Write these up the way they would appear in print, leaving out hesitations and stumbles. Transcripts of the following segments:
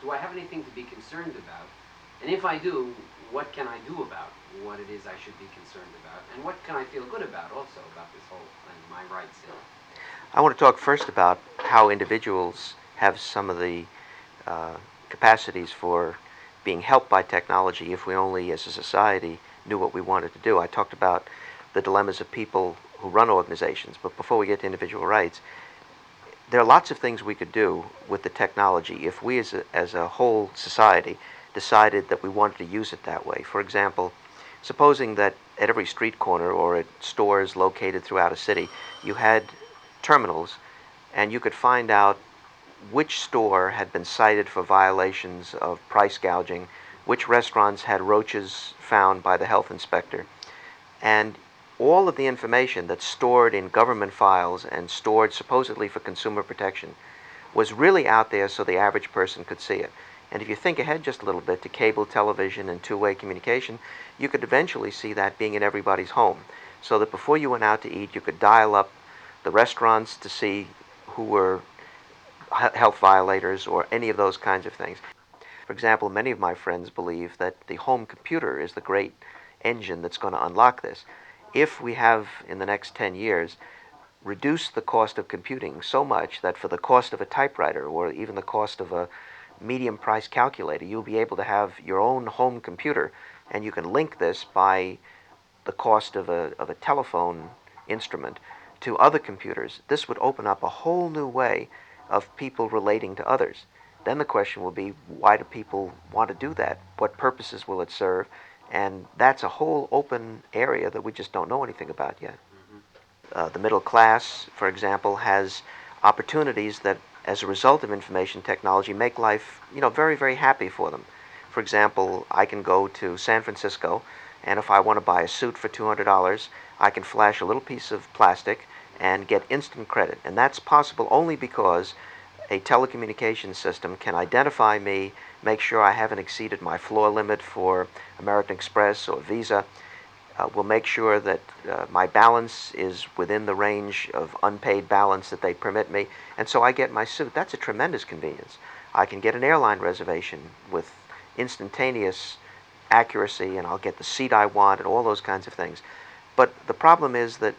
Do I have anything to be concerned about? And if I do, what can I do about what it is I should be concerned about? And what can I feel good about also about this whole thing, my rights in it? I want to talk first about how individuals have some of the uh, capacities for being helped by technology if we only, as a society, knew what we wanted to do. I talked about the dilemmas of people who run organizations, but before we get to individual rights, there are lots of things we could do with the technology if we as a whole society decided that we wanted to use it that way. For example, supposing that at every street corner or at stores located throughout a city, you had terminals and you could find out which store had been cited for violations of price gouging, which restaurants had roaches found by the health inspector, and all of the information that's stored in government files and stored supposedly for consumer protection was really out there so the average person could see it. And if you think ahead just a little bit to cable television and two-way communication, you could eventually see that being in everybody's home. So that before you went out to eat, you could dial up the restaurants to see who were health violators or any of those kinds of things. For example, many of my friends believe that the home computer is the great engine that's going to unlock this. If we have, in the next 10 years, reduced the cost of computing so much that for the cost of a typewriter or even the cost of a medium price calculator, you'll be able to have your own home computer, and you can link this by the cost of a telephone instrument to other computers. This would open up a whole new way of people relating to others. Then the question will be, why do people want to do that? What purposes will it serve? And that's a whole open area that we just don't know anything about yet. Mm-hmm. The middle class, for example, has opportunities that, as a result of information technology, make life, very, very happy for them. For example, I can go to San Francisco, and if I want to buy a suit for $200, I can flash a little piece of plastic and get instant credit. And that's possible only because a telecommunications system can identify me, make sure I haven't exceeded my floor limit for American Express or Visa, will make sure that my balance is within the range of unpaid balance that they permit me, and so I get my suit. That's a tremendous convenience. I can get an airline reservation with instantaneous accuracy, and I'll get the seat I want and all those kinds of things. But the problem is that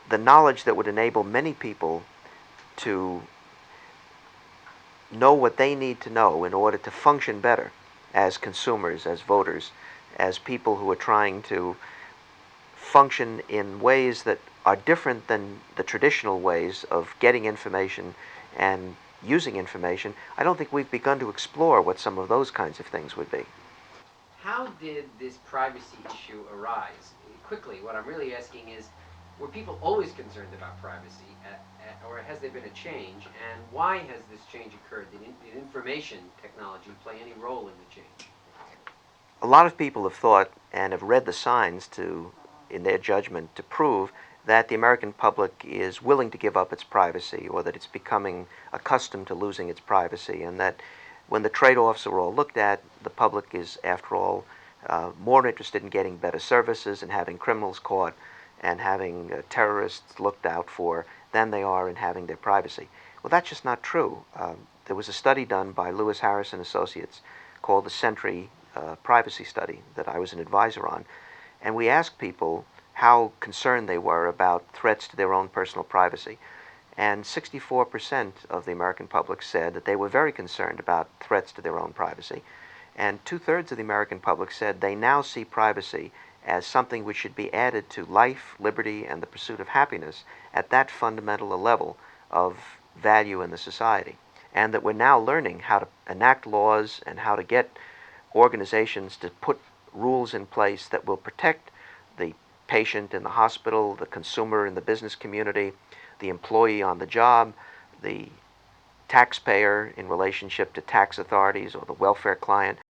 the knowledge that would enable many people to know what they need to know in order to function better as consumers, as voters, as people who are trying to function in ways that are different than the traditional ways of getting information and using information. I don't think we've begun to explore what some of those kinds of things would be. How did this privacy issue arise? Quickly, what I'm really asking is, were people always concerned about privacy, or has there been a change? And why has this change occurred? Did information technology play any role in the change? A lot of people have thought and have read the signs to, in their judgment, to prove that the American public is willing to give up its privacy, or that it's becoming accustomed to losing its privacy, and that when the trade-offs are all looked at, the public is, after all, more interested in getting better services and having criminals caught and having terrorists looked out for than they are in having their privacy. Well, that's just not true. There was a study done by Lewis Harris and Associates called the Sentry Privacy Study that I was an advisor on, and we asked people how concerned they were about threats to their own personal privacy. And 64% of the American public said that they were very concerned about threats to their own privacy. And two-thirds of the American public said they now see privacy as something which should be added to life, liberty, and the pursuit of happiness at that fundamental level of value in the society. And that we're now learning how to enact laws and how to get organizations to put rules in place that will protect the patient in the hospital, the consumer in the business community, the employee on the job, the taxpayer in relationship to tax authorities or the welfare client.